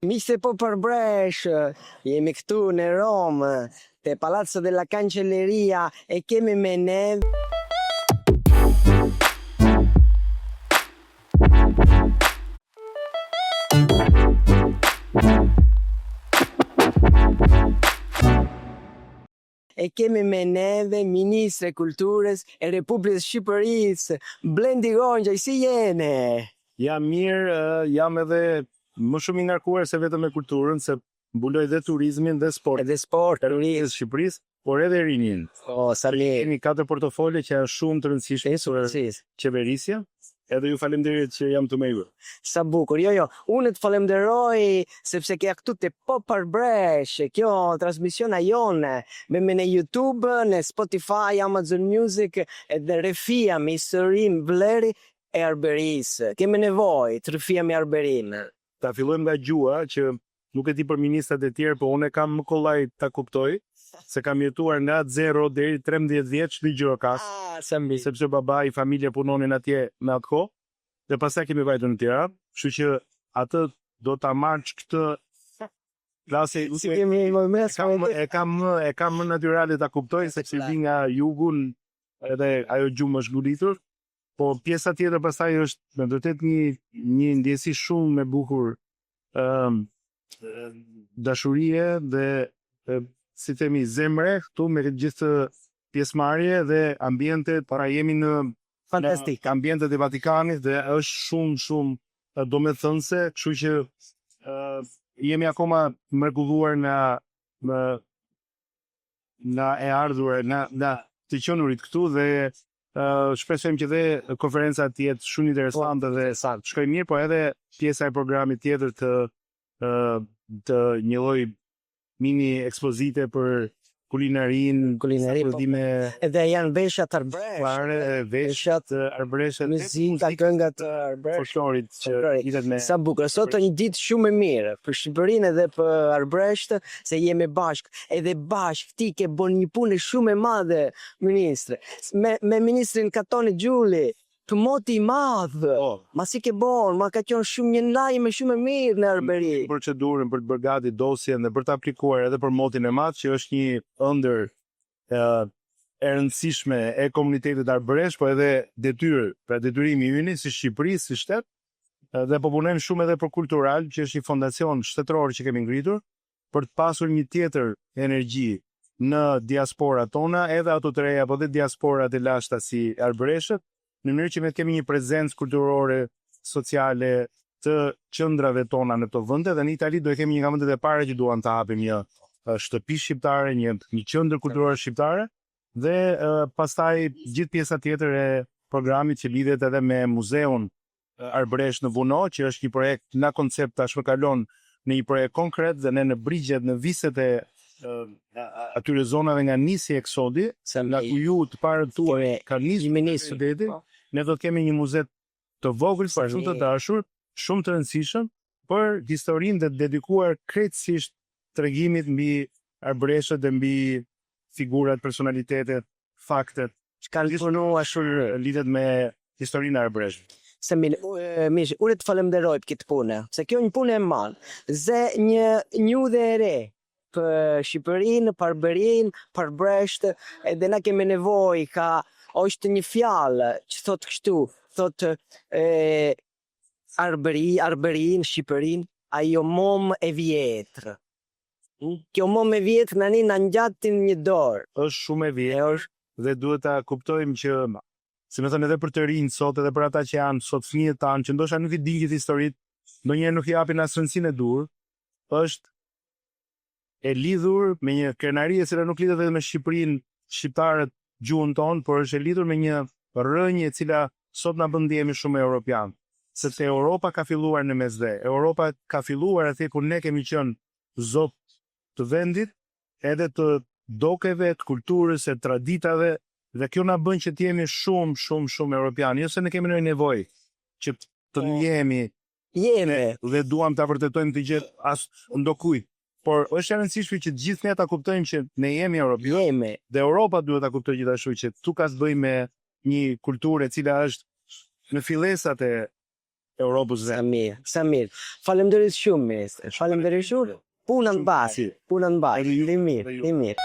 Miqtë po përbresh, jemi këtu në Romë, te Palazzo della Cancelleria e kemi me ne Ministre Kulturës e Republikës Shqipërisë, Blendi Gonxha, si jene? Jam mirë, jam edhe më shumë i ngarkuar se vetëm me kulturën, se mbuloj dhe turizmin dhe sport. Edhe sport, turizm Shqipërisë, por edhe rinin. Sa mirë. Kemi 4 portofole që janë shumë të rëndësishme për qeverisja. Edhe ju falemderit që jam të me ju. Sa bukur, jo, unë të falemderoj sepse kja këtu të po përbresh, kjo transmisiona jone, me në YouTube, në Spotify, Amazon Music, edhe rrëfia me historin vleri e Arberisë. Kemi nevoj të rrëfia me Arberinë. Ta fillojmë nga gjua, që nuk e di për ministrat e tjerë, po unë kam më kollaj ta kuptoj, se kam jetuar nga 0 deri 13 vjeç në Gjirokas, sepse baba i familje punonin atje me atë kohë, dhe pastaj kemi vajtur në Tiranë, kështu që atë do ta marrësh këtë klasë, e kam më natyrale ta kuptoj, sepse vi nga jugun, edhe ajo gjumë është ngulitur, po pjesa tjetër pastaj është me vërtet një ndjesi shumë e bukur, dashurie dhe si themi zemre këtu me gjithë pjesëmarrje dhe ambiente, para jemi në fantastik ambientet e Vatikanit dhe është shumë domethënëse, kështu që jemi akoma mrekulluar nga e ardhur, nga të qenurit këtu dhe shpresojmë që dhe konferenca të jetë shumë interesante dhe shkoj mirë, po edhe pjesa e programit tjetër të një lloj mini ekspozite për kulinarin, edhe janë veshat arbresh. Veshat arbresh, muzika, këngat arbresh. Folklorit që lidhet me. Sa bukur, sot një ditë shumë e mirë për Shqipërinë edhe për arbresht, se jemi bashk, edhe bashk ti ke bën një punë shumë e madhe, ministre. Me ministrin Katoni Gjuli, të moti i madhë, ma si ke bon, ma ka qenë shumë një lajme shumë e mirë në Arbëri. Procedurën për të bërë gati dosjen dhe për të aplikuar edhe për motin e madh, që është një ëndër e rëndësishme e komunitetit arbëresh, po edhe detyrë, pra detyrimi ynë si Shqipëri, si shtet, dhe po punojmë shumë edhe për kultural, që është një fondacion shtetëror që kemi ngritur, për të pasur një tjetër energji në diaspora tona, edhe ato të reja, po dhe diasporat e lashta si arbëreshët, në mënyrë që me kemi një prezencë kulturore, sociale të qendrave tona në këto vende, dhe në Itali do e kemi një nga vendet e para që duan të hapim një shtëpi shqiptare, një qendër kulturore shqiptare, dhe pastaj gjithë pjesa tjetër e programit që lidhet edhe me muzeun arbëresh në Vuno, që është një projekt nga koncept tashmë kalon në një projekt konkret, dhe ne në brigjet, në viset e atyre zonave nga nisi eksodi, nga ku ju të parët tuaj ka nisë qyteti, ne do të kemi një muze të vogël, shumë të dashur, shumë të rëndësishëm, për historinë dhe dedikuar krejtësisht tregimit mbi arbëreshët dhe mbi figurat, personalitetet, faktet, që kanë punuar shumë lidhet me historinë e arbëreshëve. Se mish, unë të falemderoj për këtë punë, se kjo një punë e madhe, ze një udhë e re për Shqipërinë, për Arbërinë, për Arbresht, edhe na kemi nevojë ka është një fjalë që thot kështu, thot Arbërinë, Shqipërinë, ajo mom e vjetër. Kjo mom e vjetër në ngjatin një dorë. Është shumë e vjetër dhe duhet ta kuptojmë që, si më thënë edhe për të rinj sot, edhe për ata që janë sot fëmijët tanë, që ndoshta nuk i dinë gjithë historitë, ndonjëherë nuk i japin as rëndësinë e dur, është e lidhur me një krenari e cila nuk lidhet vetëm me Shqipërinë, shqiptarët, gjuhën tonë, por është e lidhur me një rrënjë e cila sot na bën ndihemi shumë europian. Sepse Europa ka filluar në mesdhe. Europa ka filluar atje ku ne kemi qenë zot të vendit, edhe të dokeve, të kulturës, e traditave, dhe kjo na bën që të jemi shumë europian. Jo se ne kemi nevojë që të jemi dhe duam ta vërtetojmë të gjithë as ndokujt. Por është e rëndësishme që gjithë ne ta kuptojmë që ne jemi europian, dhe Europa duhet ta kuptojë gjithashtu që tu ka të bëjë me një kulturë e cila është në fillesat e Europës Sa mirë, sa mirë. Faleminderit shumë, ministre. Faleminderit shumë. Puna në bashkë, puna në bashkë. Ti mirë, ti mirë.